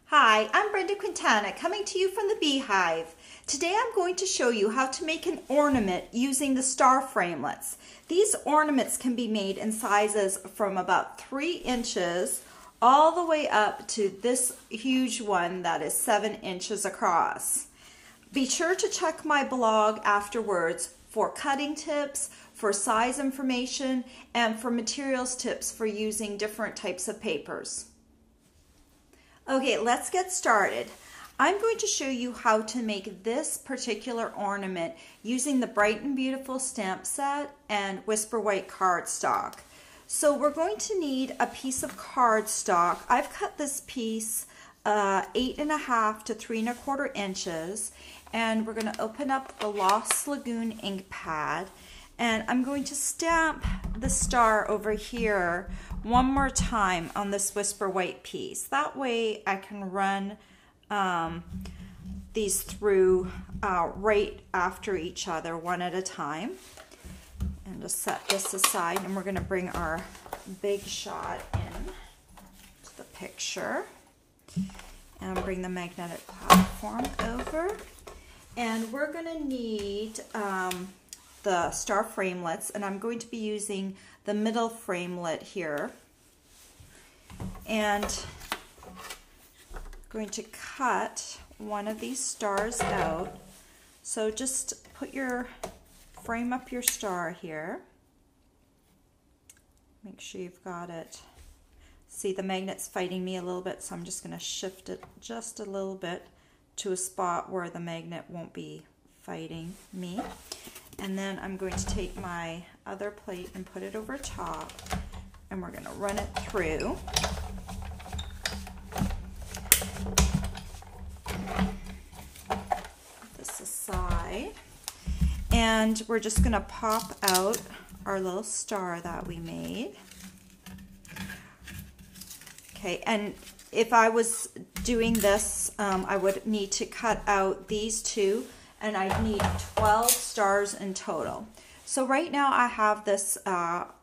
Hi, I'm Brenda Quintana coming to you from the Beehive. Today I'm going to show you how to make an ornament using the star framelits. These ornaments can be made in sizes from about 3 inches all the way up to this huge one that is 7 inches across. Be sure to check my blog afterwards for cutting tips, for size information, and for materials tips for using different types of papers. Okay, let's get started. I'm going to show you how to make this particular ornament using the Bright and Beautiful stamp set and Whisper White cardstock. So we're going to need a piece of cardstock. I've cut this piece 8.5 to 3 1/4 inches, and we're going to open up the Lost Lagoon ink pad, and I'm going to stamp the star over here one more time on this Whisper White piece. That way I can run these through right after each other, one at a time. And just set this aside, and we're going to bring our big shot in to the picture and bring the magnetic platform over. And we're going to need the star framelits, and I'm going to be using the middle framelit here, and I'm going to cut one of these stars out. So just frame up your star here. Make sure you've got it. See, the magnet's fighting me a little bit, so I'm just going to shift it just a little bit to a spot where the magnet won't be fighting me. And then I'm going to take my other plate and put it over top, and we're going to run it through. Put this aside, and we're just going to pop out our little star that we made. Okay, and if I was doing this, I would need to cut out these two, and I need 12 stars in total. So right now I have this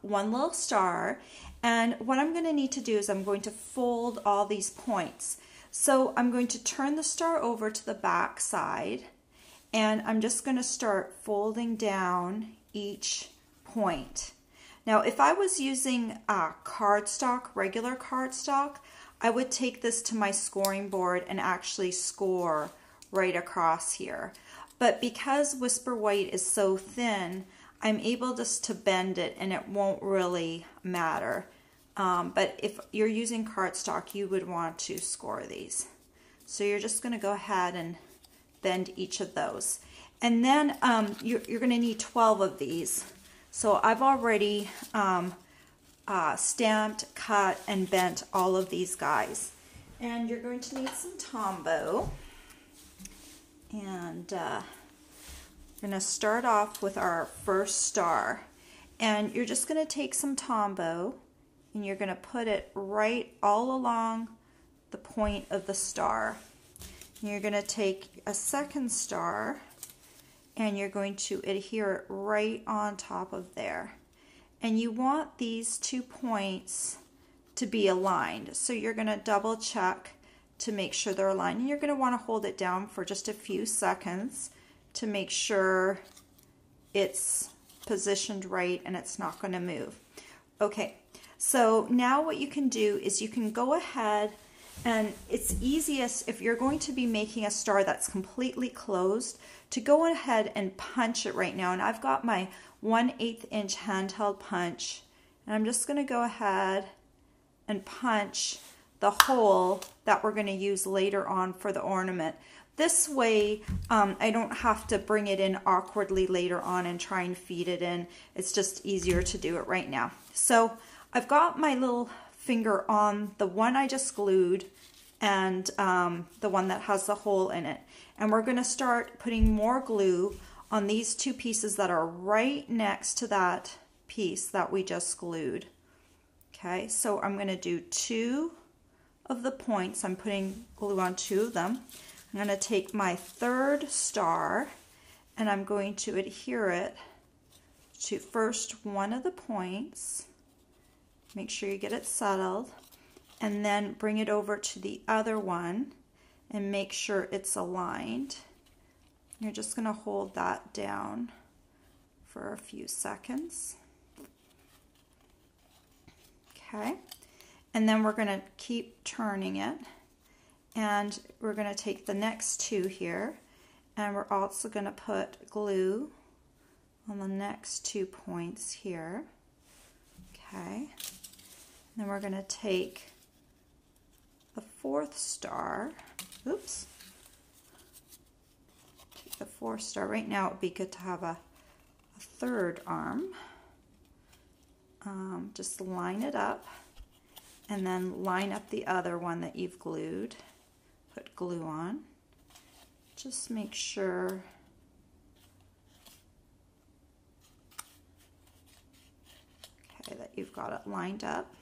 one little star, and what I'm going to need to do is I'm going to fold all these points. So I'm going to turn the star over to the back side, and I'm just going to start folding down each point. Now if I was using cardstock, regular cardstock, I would take this to my scoring board and actually score right across here. But because Whisper White is so thin, I'm able just to bend it and it won't really matter. But if you're using cardstock, you would want to score these. So you're just going to go ahead and bend each of those. And then you're going to need 12 of these. So I've already stamped, cut, and bent all of these guys. And you're going to need some Tombow. And we're going to start off with our first star. And you're just going to take some Tombow, and you're going to put it right all along the point of the star. And you're going to take a second star, and you're going to adhere it right on top of there. And you want these 2 points to be aligned. So you're going to double check to make sure they're aligned. And you're going to want to hold it down for just a few seconds to make sure it's positioned right and it's not going to move. Okay, so now what you can do is you can go ahead, and it's easiest if you're going to be making a star that's completely closed to go ahead and punch it right now. And I've got my 1/8 inch handheld punch, and I'm just going to go ahead and punch the hole that we're going to use later on for the ornament. This way I don't have to bring it in awkwardly later on and try and feed it in. It's just easier to do it right now. So I've got my little finger on the one I just glued and the one that has the hole in it. And we're going to start putting more glue on these 2 pieces that are right next to that piece that we just glued. Okay, so I'm going to do 2 of the points. I'm putting glue on 2 of them. I'm going to take my third star, and I'm going to adhere it to first one of the points. Make sure you get it settled. and then bring it over to the other one and make sure it's aligned. You're just going to hold that down for a few seconds. Okay, and then we're going to keep turning it, and we're going to take the next two here, and we're also going to put glue on the next 2 points here. Okay, then we're going to take the fourth star. Oops. Take the fourth star. Right now it would be good to have a third arm. Just line it up and then line up the other one that you've glued. Put glue on. Just make sure that you've got it lined up.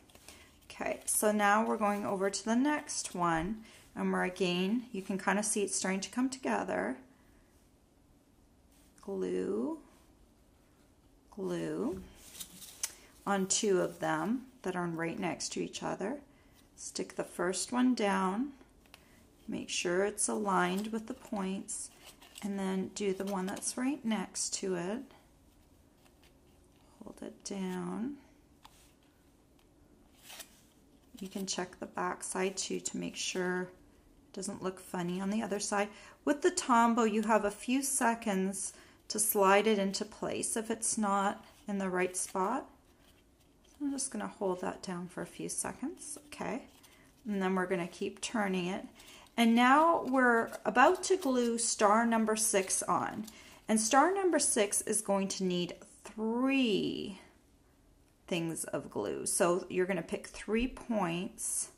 Okay, so now we're going over to the next one, and we're again, you can kind of see it's starting to come together. Glue, glue on 2 of them that are right next to each other. Stick the first one down, make sure it's aligned with the points, and then do the one that's right next to it. Hold it down. You can check the back side too to make sure it doesn't look funny on the other side. With the Tombow, you have a few seconds to slide it into place if it's not in the right spot. So I'm just going to hold that down for a few seconds. Okay, and then we're going to keep turning it. And now we're about to glue star number 6 on. And star number 6 is going to need 3 things of glue. So you're going to pick 3 points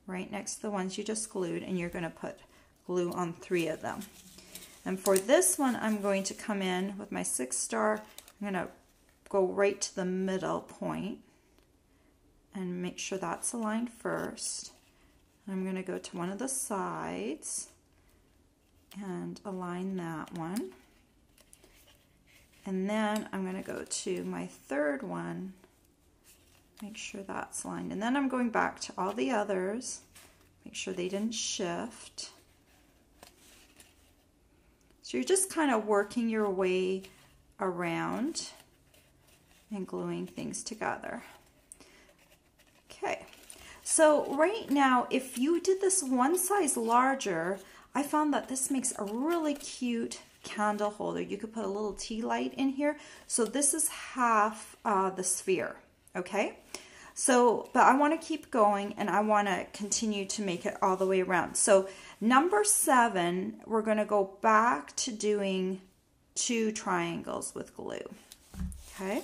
right next to the ones you just glued, and you're going to put glue on 3 of them. And for this one, I'm going to come in with my 6 star. I'm going to go right to the middle point and make sure that's aligned first. I'm going to go to one of the sides and align that one. And then I'm going to go to my third one, make sure that's lined. And then I'm going back to all the others, make sure they didn't shift. So you're just kind of working your way around and gluing things together. Okay, so right now, if you did this one size larger, I found that this makes a really cute candle holder. You could put a little tea light in here. So this is half the sphere, okay? So, but I want to keep going, and I want to continue to make it all the way around. So number 7, we're going to go back to doing 2 triangles with glue, okay?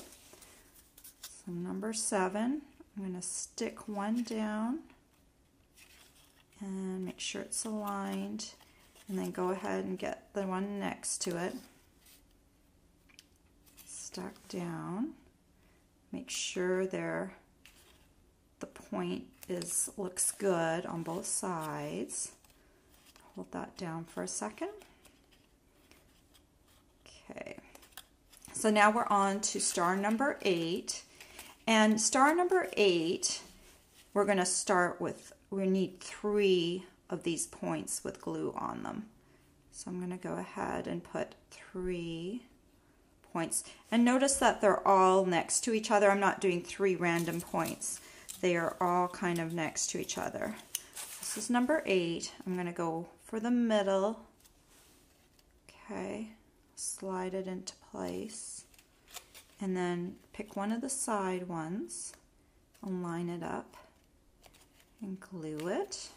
So number 7, I'm going to stick one down and make sure it's aligned. And then go ahead and get the one next to it stuck down. Make sure the point looks good on both sides. Hold that down for a second. Okay, so now we're on to star number 8. And star number 8, we're going to start with, we need 3 of these points with glue on them. So I'm going to go ahead and put 3 points. And notice that they're all next to each other. I'm not doing 3 random points. They are all kind of next to each other. This is number 8. I'm going to go for the middle. Okay, slide it into place. And then pick one of the side ones and line it up and glue it.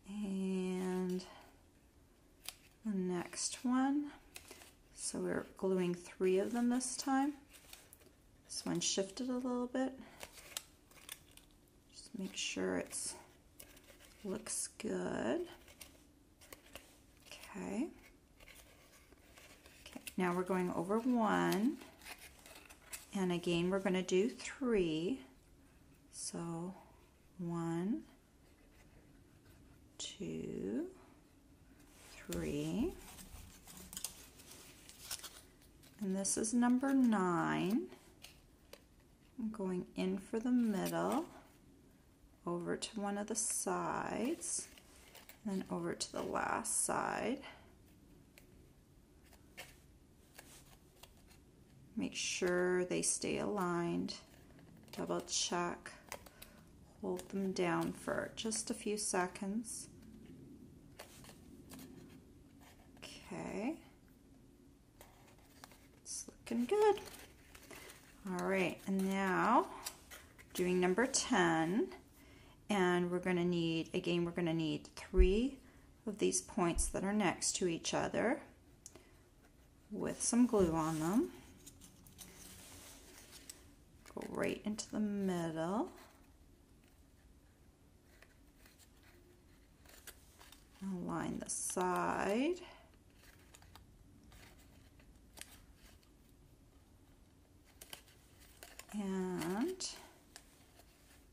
And the next one, so we're gluing 3 of them this time. This one shifted a little bit. Just make sure it looks good. Okay. Okay, now we're going over 1, and again we're going to do 3. So 1, 2, 3, and this is number 9. I'm going in for the middle, over to one of the sides, and then over to the last side. Make sure they stay aligned. Double check. Hold them down for just a few seconds. Okay. It's looking good. All right, and now doing number 10, and we're going to need, again, we're going to need 3 of these points that are next to each other with some glue on them. Go right into the middle. Align the side. And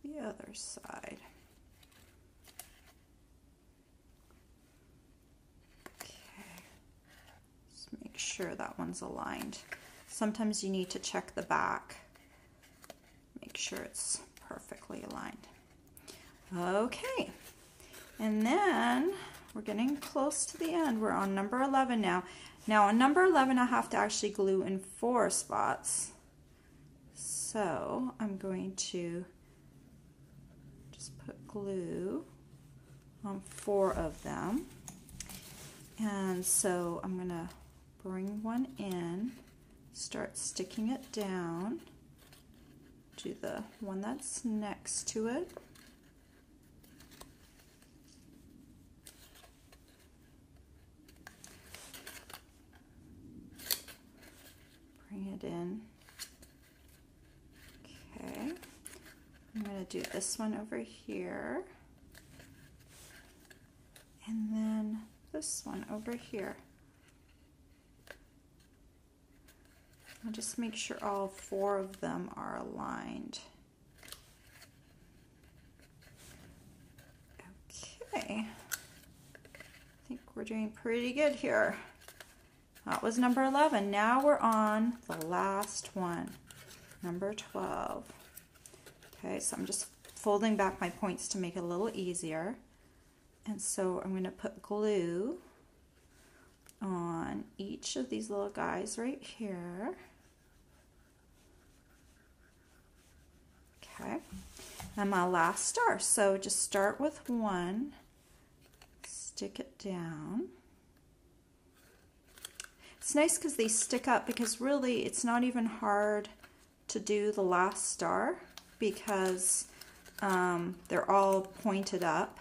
the other side. Okay. Just make sure that one's aligned. Sometimes you need to check the back. Make sure it's perfectly aligned. Okay. And then we're getting close to the end. We're on number 11 now. Now on number 11, I have to actually glue in 4 spots. So I'm going to just put glue on 4 of them. And so I'm going to bring one in, start sticking it down to the one that's next to it. Bring it in. Okay, I'm going to do this one over here, and then this one over here. I'll just make sure all 4 of them are aligned. Okay, I think we're doing pretty good here. That was number 11. Now we're on the last one. Number 12. Okay, so I'm just folding back my points to make it a little easier. And so I'm going to put glue on each of these little guys right here. Okay, and my last star. So just start with 1, stick it down. It's nice because they stick up, because really it's not even hard to do the last star because they're all pointed up.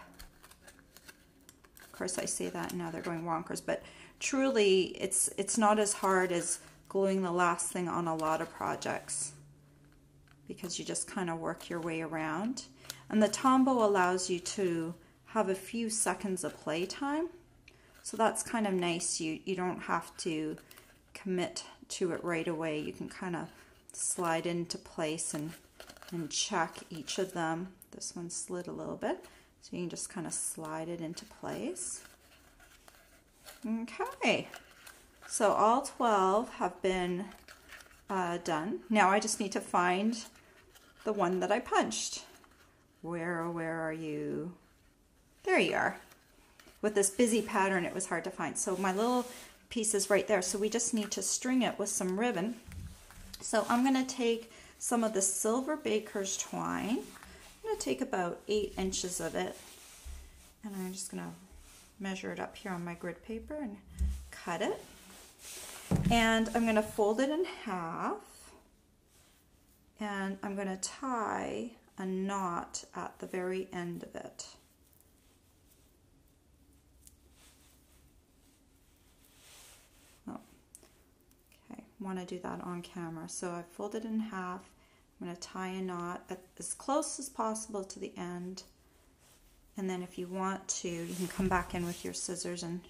Of course I say that and now they're going wonkers, but truly it's not as hard as gluing the last thing on a lot of projects, because you just kind of work your way around. And the Tombow allows you to have a few seconds of play time, so that's kind of nice. You don't have to commit to it right away. You can kind of slide into place and check each of them. This one slid a little bit, so you can just kind of slide it into place. Okay, so all 12 have been done. Now I just need to find the one that I punched. Where are you? There you are. With this busy pattern, it was hard to find. So my little piece is right there. So we just need to string it with some ribbon. So I'm going to take some of the silver baker's twine. I'm going to take about 8 inches of it, and I'm just going to measure it up here on my grid paper and cut it. And I'm going to fold it in half, and I'm going to tie a knot at the very end of it. Want to do that on camera. So I fold it in half. I'm going to tie a knot as close as possible to the end, and then if you want to, you can come back in with your scissors and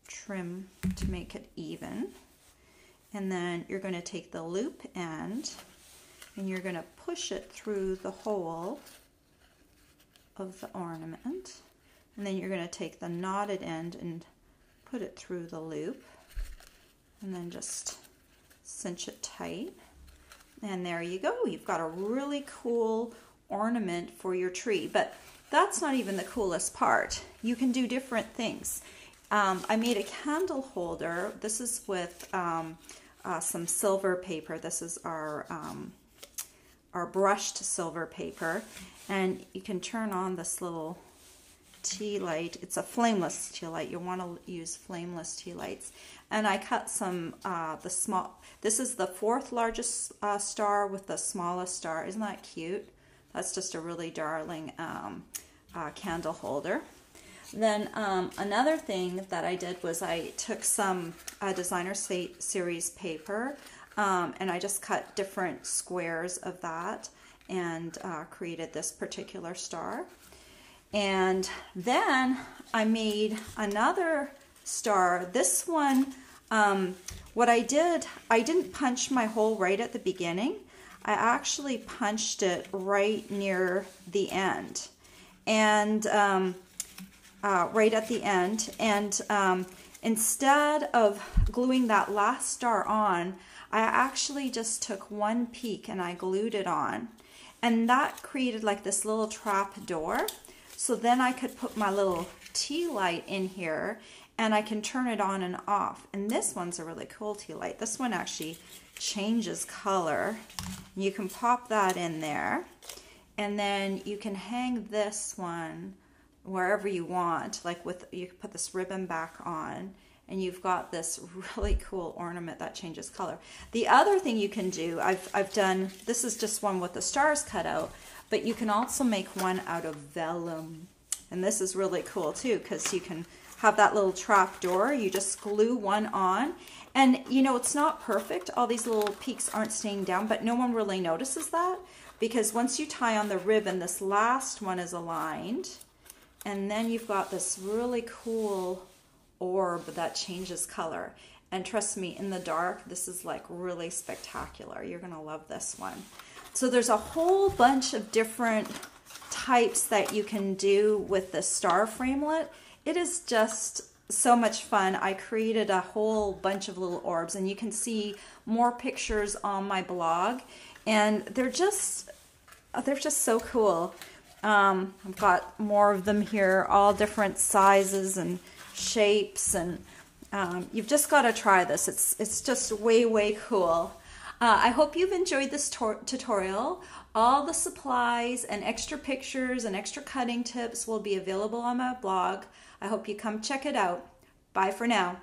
trim to make it even. And then you're going to take the loop end and you're going to push it through the hole of the ornament, and then you're going to take the knotted end and put it through the loop, and then just cinch it tight. And there you go. You've got a really cool ornament for your tree. But that's not even the coolest part. You can do different things. I made a candle holder. This is with some silver paper. This is our brushed silver paper. And you can turn on this little tea light. It's a flameless tea light. You'll want to use flameless tea lights. And I cut some, this is the 4th largest star with the smallest star. Isn't that cute? That's just a really darling candle holder. Then another thing that I did was I took some designer series paper and I just cut different squares of that and created this particular star. And then I made another star. This one, what I did, I didn't punch my hole right at the beginning. I actually punched it right near the end. And right at the end. And instead of gluing that last star on, I actually just took one peak and I glued it on. And that created like this little trap door. So then I could put my little tea light in here and I can turn it on and off. And this one's a really cool tea light. This one actually changes color. You can pop that in there. And then you can hang this one wherever you want. Like you can put this ribbon back on and you've got this really cool ornament that changes color. The other thing you can do, I've done, this is just one with the stars cut out, but you can also make one out of vellum. And this is really cool too, because you can have that little trap door. You just glue one on. And you know, it's not perfect. All these little peaks aren't staying down, but no one really notices that because once you tie on the ribbon, this last one is aligned. And then you've got this really cool orb that changes color. And trust me, in the dark, this is like really spectacular. You're gonna love this one. So there's a whole bunch of different types that you can do with the star framelit. It is just so much fun. I created a whole bunch of little orbs and you can see more pictures on my blog. And they're just so cool. I've got more of them here, all different sizes and shapes, and you've just got to try this. It's just way cool. I hope you've enjoyed this tutorial. All the supplies and extra pictures and extra cutting tips will be available on my blog. I hope you come check it out. Bye for now.